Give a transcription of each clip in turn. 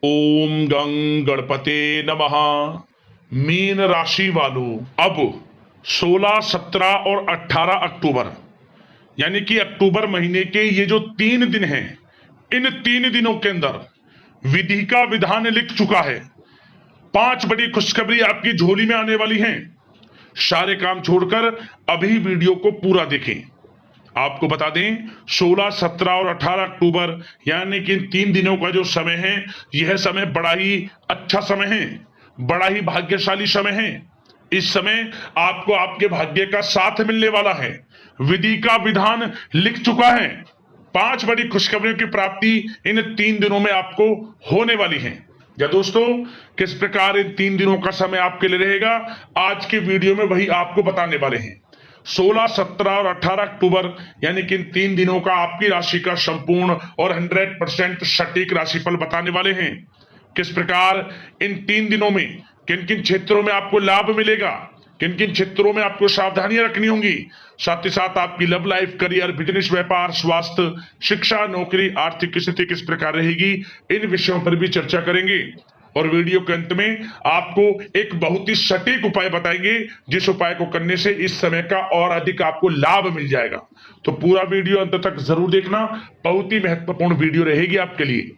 ओम गं गणपते नमः। मीन राशि वालों, अब 16, 17 और 18 अक्टूबर यानी कि अक्टूबर महीने के ये जो 3 दिन हैं, इन 3 दिनों के अंदर विधि का विधान लिख चुका है। 5 बड़ी खुशखबरी आपकी झोली में आने वाली हैं। सारे काम छोड़कर अभी वीडियो को पूरा देखें। आपको बता दें, 16, 17 और 18 अक्टूबर यानी कि इन 3 दिनों का जो समय है, यह समय बड़ा ही अच्छा समय है, बड़ा ही भाग्यशाली समय है। इस समय आपको आपके भाग्य का साथ मिलने वाला है। विधि का विधान लिख चुका है। 5 बड़ी खुशखबरियों की प्राप्ति इन 3 दिनों में आपको होने वाली है। या दोस्तों, किस प्रकार इन 3 दिनों का समय आपके लिए रहेगा, आज के वीडियो में वही आपको बताने वाले हैं। 16, 17 और 18 अक्टूबर यानी कि इन 3 दिनों का आपकी राशि का संपूर्ण और 100% सटीक राशिफल बताने वाले हैं। किस प्रकार इन 3 दिनों में किन किन क्षेत्रों में आपको लाभ मिलेगा, किन किन क्षेत्रों में आपको सावधानियां रखनी होंगी, साथ ही साथ आपकी लव लाइफ, करियर, बिजनेस, व्यापार, स्वास्थ्य, शिक्षा, नौकरी, आर्थिक स्थिति किस प्रकार रहेगी, इन विषयों पर भी चर्चा करेंगे। और वीडियो के अंत में आपको एक बहुत ही सटीक उपाय बताएंगे, जिस उपाय को करने से इस समय का और अधिक आपको लाभ मिल जाएगा। तो पूरा वीडियो अंत तक जरूर देखना, बहुत ही महत्वपूर्ण वीडियो रहेगी आपके लिए।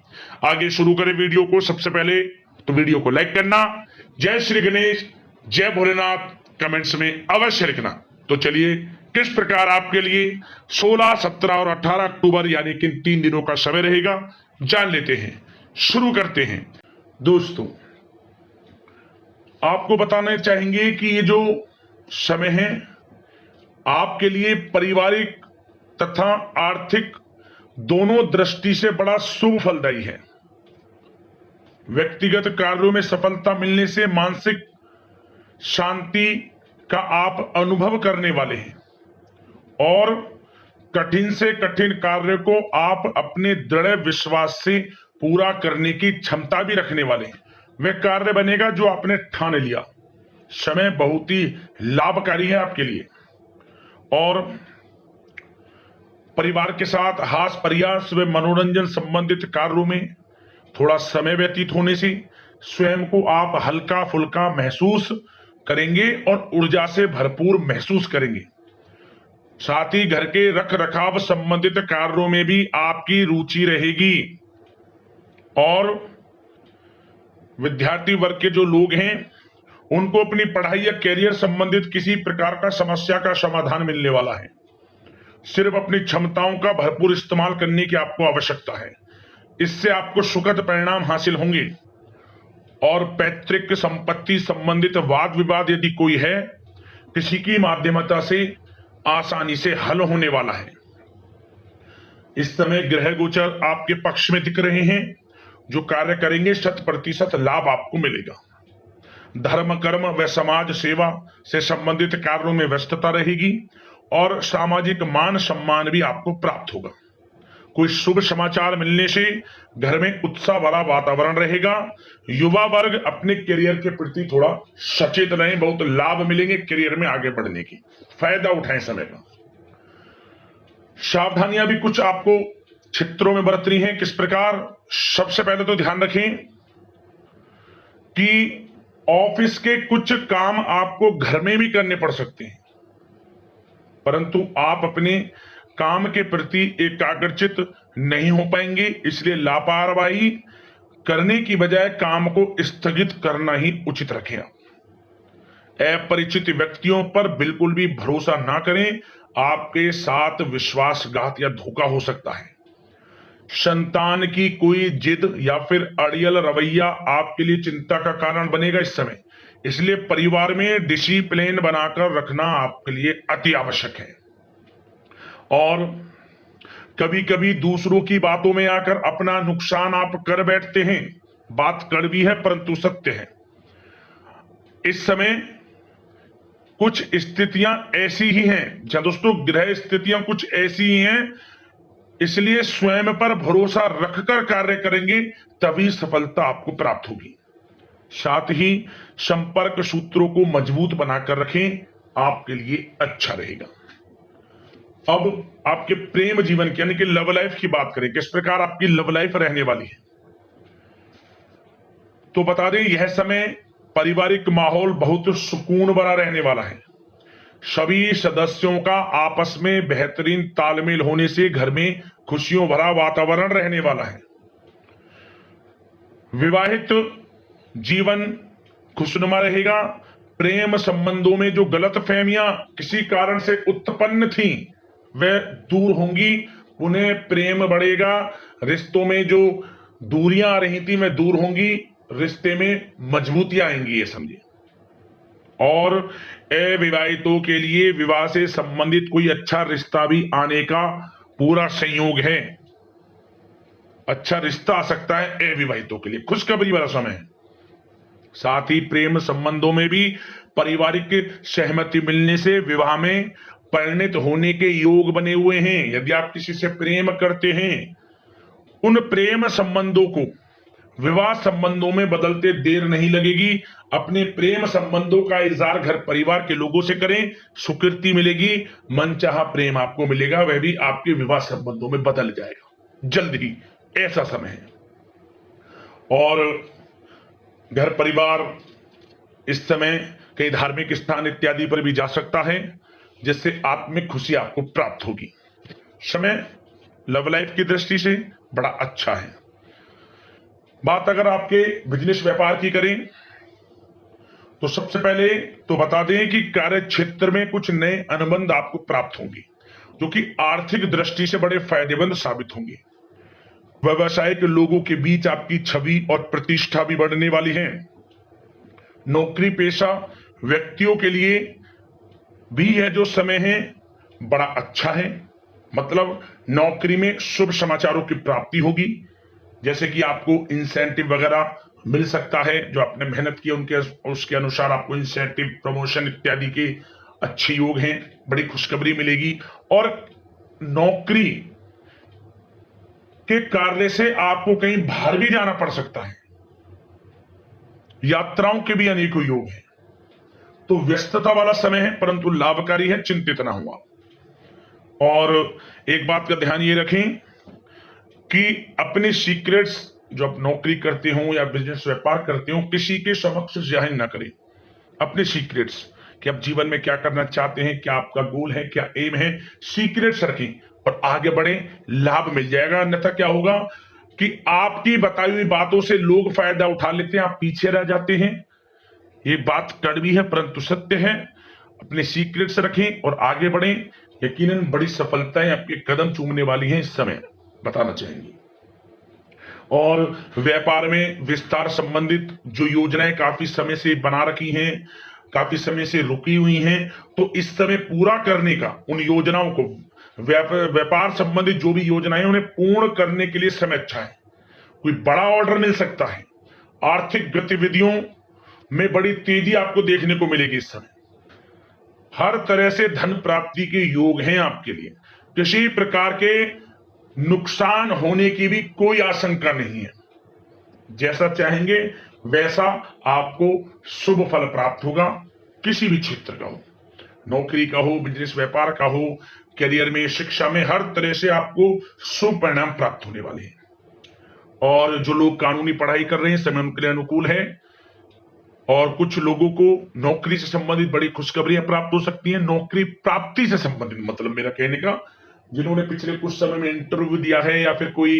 आगे शुरू करें वीडियो को। सबसे पहले तो वीडियो को लाइक करना, जय श्री गणेश, जय भोलेनाथ कमेंट्स में अवश्य लिखना। तो चलिए, किस प्रकार आपके लिए 16, 17 और 18 अक्टूबर यानी कि 3 दिनों का समय रहेगा, जान लेते हैं। शुरू करते हैं। दोस्तों, आपको बताना चाहेंगे कि ये जो समय है आपके लिए पारिवारिक तथा आर्थिक दोनों दृष्टि से बड़ा शुभ फलदायी है। व्यक्तिगत कार्यों में सफलता मिलने से मानसिक शांति का आप अनुभव करने वाले हैं और कठिन से कठिन कार्य को आप अपने दृढ़ विश्वास से पूरा करने की क्षमता भी रखने वाले हैं। वह कार्य बनेगा जो आपने ठान लिया। समय बहुत ही लाभकारी है आपके लिए और परिवार के साथ हास प्रयास व मनोरंजन संबंधित कार्यों में थोड़ा समय व्यतीत होने से स्वयं को आप हल्का फुल्का महसूस करेंगे और ऊर्जा से भरपूर महसूस करेंगे। साथ ही घर के रख रखाव संबंधित कार्यों में भी आपकी रुचि रहेगी और विद्यार्थी वर्ग के जो लोग हैं उनको अपनी पढ़ाई या कैरियर संबंधित किसी प्रकार का समस्या का समाधान मिलने वाला है। सिर्फ अपनी क्षमताओं का भरपूर इस्तेमाल करने की आपको आवश्यकता है। इससे आपको सुखद परिणाम हासिल होंगे और पैतृक संपत्ति संबंधित वाद विवाद यदि कोई है, किसी की माध्यमता से आसानी से हल होने वाला है। इस समय ग्रह गोचर आपके पक्ष में दिख रहे हैं। जो कार्य करेंगे 100% लाभ आपको मिलेगा। धर्म, कर्म व समाज सेवा से संबंधित कार्यों में व्यस्तता रहेगी और सामाजिक मान सम्मान भी आपको प्राप्त होगा। कोई शुभ समाचार मिलने से घर में उत्साह भरा वातावरण रहेगा। युवा वर्ग अपने करियर के प्रति थोड़ा सचेत रहें, बहुत लाभ मिलेंगे करियर में आगे बढ़ने की, फायदा उठाएं समय का। सावधानियां भी कुछ आपको क्षेत्रों में बरतनी है। किस प्रकार? सबसे पहले तो ध्यान रखें कि ऑफिस के कुछ काम आपको घर में भी करने पड़ सकते हैं, परंतु आप अपने काम के प्रति एकाग्रचित नहीं हो पाएंगे। इसलिए लापरवाही करने की बजाय काम को स्थगित करना ही उचित रखें। अपरिचित व्यक्तियों पर बिल्कुल भी भरोसा ना करें, आपके साथ विश्वासघात या धोखा हो सकता है। संतान की कोई जिद या फिर अड़ियल रवैया आपके लिए चिंता का कारण बनेगा इस समय। इसलिए परिवार में डिसिप्लिन बनाकर रखना आपके लिए अति आवश्यक है। और कभी कभी दूसरों की बातों में आकर अपना नुकसान आप कर बैठते हैं। बात कड़वी है परंतु सत्य है। इस समय कुछ स्थितियां ऐसी ही हैं, जहां दोस्तों ग्रह स्थितियां कुछ ऐसी ही हैं, इसलिए स्वयं पर भरोसा रखकर कार्य करेंगे तभी सफलता आपको प्राप्त होगी। साथ ही संपर्क सूत्रों को मजबूत बनाकर रखें, आपके लिए अच्छा रहेगा। अब आपके प्रेम जीवन की यानी कि लव लाइफ की बात करें। किस प्रकार आपकी लव लाइफ रहने वाली है? तो बता दें यह समय पारिवारिक माहौल बहुत सुकून भरा रहने वाला है। सभी सदस्यों का आपस में बेहतरीन तालमेल होने से घर में खुशियों भरा वातावरण रहने वाला है। विवाहित जीवन खुशनुमा रहेगा। प्रेम संबंधों में जो गलतफहमियां किसी कारण से उत्पन्न थी वह दूर होंगी, उन्हें प्रेम बढ़ेगा। रिश्तों में जो दूरियां आ रही थी वह दूर होंगी, रिश्ते में मजबूतियां आएंगी, ये समझिए। और अविवाहितों के लिए विवाह से संबंधित कोई अच्छा रिश्ता भी आने का पूरा संयोग है। अच्छा रिश्ता आ सकता है अविवाहितों के लिए, खुशखबरी वाला समय है। साथ ही प्रेम संबंधों में भी पारिवारिक सहमति मिलने से विवाह में परिणत होने के योग बने हुए हैं। यदि आप किसी से प्रेम करते हैं, उन प्रेम संबंधों को विवाह संबंधों में बदलते देर नहीं लगेगी। अपने प्रेम संबंधों का इजहार घर परिवार के लोगों से करें, स्वीकृति मिलेगी, मनचाहा प्रेम आपको मिलेगा, वह भी आपके विवाह संबंधों में बदल जाएगा जल्द ही, ऐसा समय है। और घर परिवार इस समय कई धार्मिक स्थान इत्यादि पर भी जा सकता है, जिससे आत्मिक खुशी आपको प्राप्त होगी। समय लव लाइफ की दृष्टि से बड़ा अच्छा है। बात अगर आपके बिजनेस व्यापार की करें तो सबसे पहले तो बता दें कि कार्य क्षेत्र में कुछ नए अनुबंध आपको प्राप्त होंगे, जो कि आर्थिक दृष्टि से बड़े फायदेमंद साबित होंगे। व्यवसायिक लोगों के बीच आपकी छवि और प्रतिष्ठा भी बढ़ने वाली है। नौकरी पेशा व्यक्तियों के लिए भी यह जो समय है बड़ा अच्छा है। मतलब नौकरी में शुभ समाचारों की प्राप्ति होगी, जैसे कि आपको इंसेंटिव वगैरह मिल सकता है, जो आपने मेहनत की उनके उसके अनुसार आपको इंसेंटिव, प्रमोशन इत्यादि के अच्छे योग हैं, बड़ी खुशखबरी मिलेगी। और नौकरी के कार्य से आपको कहीं बाहर भी जाना पड़ सकता है, यात्राओं के भी अनेकों योग हैं। तो व्यस्तता वाला समय है परंतु लाभकारी है, चिंतित ना हुआ। और एक बात का ध्यान ये रखें कि अपने सीक्रेट्स जो आप नौकरी करते हो या बिजनेस व्यापार करते हो, किसी के समक्ष जाहिर ना करें अपने सीक्रेट्स, कि आप जीवन में क्या करना चाहते हैं, क्या आपका गोल है, क्या एम है, सीक्रेट्स रखें और आगे बढ़े, लाभ मिल जाएगा। अन्यथा क्या होगा कि आपकी बताई हुई बातों से लोग फायदा उठा लेते हैं, आप पीछे रह जाते हैं। ये बात कड़वी है परंतु सत्य है। अपने सीक्रेट्स रखें और आगे बढ़ें, यकीनन बड़ी सफलताएं आपके कदम चूमने वाली हैं इस समय, बताना चाहेंगे। और व्यापार में विस्तार संबंधित जो योजनाएं काफी समय से बना रखी हैं, काफी समय से रुकी हुई हैं, तो इस समय पूरा करने का, उन योजनाओं को, व्यापार संबंधित जो भी योजनाएं उन्हें पूर्ण करने के लिए समय अच्छा है। कोई बड़ा ऑर्डर मिल सकता है। आर्थिक गतिविधियों में बड़ी तेजी आपको देखने को मिलेगी इस समय। हर तरह से धन प्राप्ति के योग हैं आपके लिए। किसी प्रकार के नुकसान होने की भी कोई आशंका नहीं है। जैसा चाहेंगे वैसा आपको शुभ फल प्राप्त होगा, किसी भी क्षेत्र का हो, नौकरी का हो, बिजनेस व्यापार का हो, करियर में, शिक्षा में, हर तरह से आपको शुभ परिणाम प्राप्त होने वाले हैं। और जो लोग कानूनी पढ़ाई कर रहे हैं समय उनके लिए अनुकूल है। और कुछ लोगों को नौकरी से संबंधित बड़ी खुशखबरियां प्राप्त हो सकती हैं। नौकरी प्राप्ति से संबंधित मतलब मेरा कहने का, जिन्होंने पिछले कुछ समय में इंटरव्यू दिया है या फिर कोई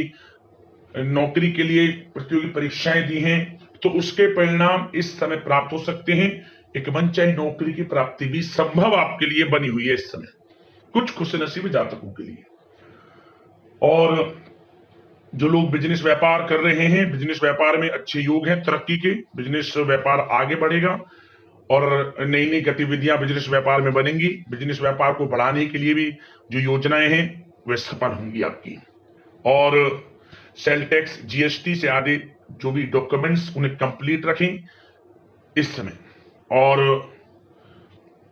नौकरी के लिए प्रतियोगी परीक्षाएं दी हैं, तो उसके परिणाम इस समय प्राप्त हो सकते हैं। एक मनचाही नौकरी की प्राप्ति भी संभव आपके लिए बनी हुई है इस समय, कुछ खुशनसीब जातकों के लिए। और जो लोग बिजनेस व्यापार कर रहे हैं, बिजनेस व्यापार में अच्छे योग हैं तरक्की के, बिजनेस व्यापार आगे बढ़ेगा और नई नई गतिविधियां बिजनेस व्यापार में बनेंगी। बिजनेस व्यापार को बढ़ाने के लिए भी जो योजनाएं हैं वे सफल होंगी आपकी। और सेल टैक्स, जीएसटी से आदि जो भी डॉक्यूमेंट्स उन्हें कंप्लीट रखें इस समय। और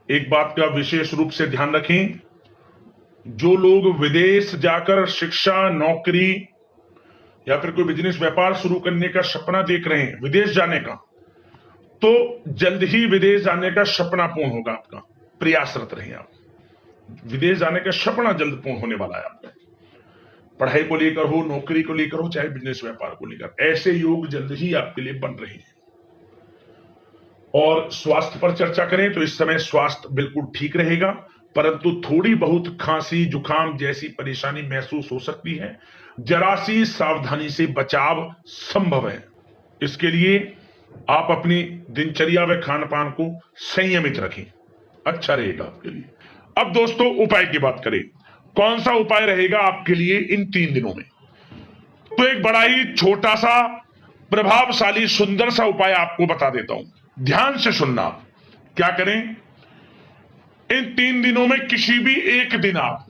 एक बात का विशेष रूप से ध्यान रखें, जो लोग विदेश जाकर शिक्षा, नौकरी या फिर कोई बिजनेस व्यापार शुरू करने का सपना देख रहे हैं, विदेश जाने का, तो जल्द ही विदेश जाने का सपना पूर्ण होगा आपका। प्रयासरत रहिए आप, विदेश जाने का सपना जल्द पूर्ण होने वाला है आपका। पढ़ाई को लेकर हो, नौकरी को लेकर हो, चाहे बिजनेस व्यापार को लेकर, ऐसे योग जल्द ही आपके लिए बन रहे हैं। और स्वास्थ्य पर चर्चा करें तो इस समय स्वास्थ्य बिल्कुल ठीक रहेगा, परंतु थोड़ी बहुत खांसी जुकाम जैसी परेशानी महसूस हो सकती है। जरा सी सावधानी से बचाव संभव है। इसके लिए आप अपनी दिनचर्या व खान पान को संयमित रखें, अच्छा रहेगा आपके लिए। अब दोस्तों उपाय की बात करें, कौन सा उपाय रहेगा आपके लिए इन 3 दिनों में? तो एक बड़ा ही छोटा सा प्रभावशाली सुंदर सा उपाय आपको बता देता हूं, ध्यान से सुनना। क्या करें? इन 3 दिनों में किसी भी एक दिन आप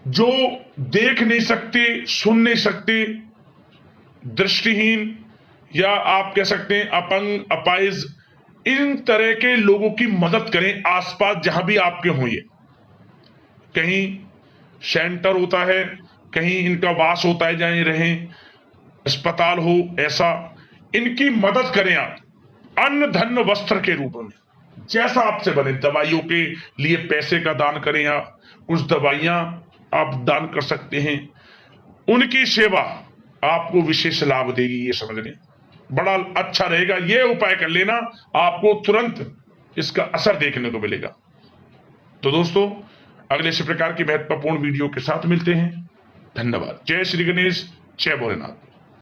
जो देख नहीं सकते, सुन नहीं सकते, दृष्टिहीन या आप कह सकते हैं अपंग, अपाहिज, इन तरह के लोगों की मदद करें आसपास जहां भी आपके हों। ये कहीं सेंटर होता है, कहीं इनका वास होता है जहां ये रहें, अस्पताल हो, ऐसा इनकी मदद करें आप अन्न धन वस्त्र के रूप में, जैसा आपसे बने। दवाइयों के लिए पैसे का दान करें, आप कुछ दवाइयां आप दान कर सकते हैं। उनकी सेवा आपको विशेष लाभ देगी, ये समझ लें, बड़ा अच्छा रहेगा। ये उपाय कर लेना, आपको तुरंत इसका असर देखने को मिलेगा। तो दोस्तों अगले इसी प्रकार की महत्वपूर्ण वीडियो के साथ मिलते हैं। धन्यवाद। जय श्री गणेश, जय भोलेनाथ।